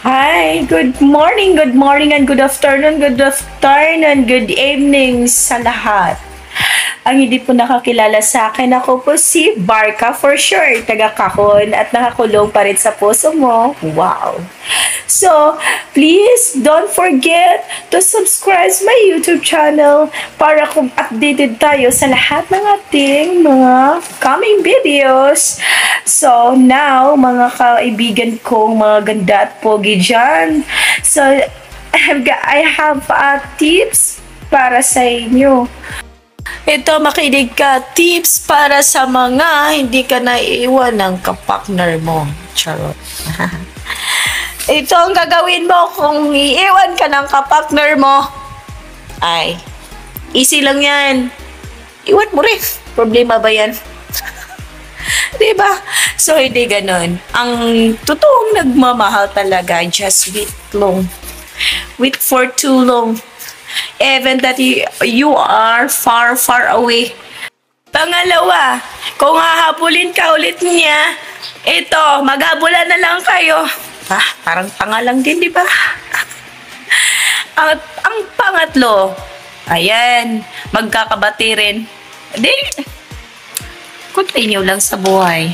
Hi, good morning, and good afternoon, good evening sa lahat. Ang hindi po nakakilala sa akin, ako po si Barka for sure, taga Kahon at nakakulong pa rin sa puso mo. Wow! So, please don't forget to subscribe my YouTube channel para kung updated tayo sa lahat ng ating mga coming videos. So, now, mga kaibigan kong mga ganda at pogi dyan. So, I have tips para sa inyo. Ito, makinig ka. Tips para sa mga hindi ka naiiwan ng kapartner mo. Charot. Ito ang gagawin mo kung iiwan ka ng kapartner mo. Ay, easy lang yan. Iwan mo rin. Problema ba yan? Diba? So, hindi ganon. Ang totoong nagmamahal talaga, just wait long. Wait for too long. Even that you are far, far away. Pangalawa, kung hahabulin ka ulit niya, ito, maghabulan na lang kayo. Parang tanga lang din, di ba? At ang pangatlo, ayan, magkakabati rin. Di, continue lang sa buhay.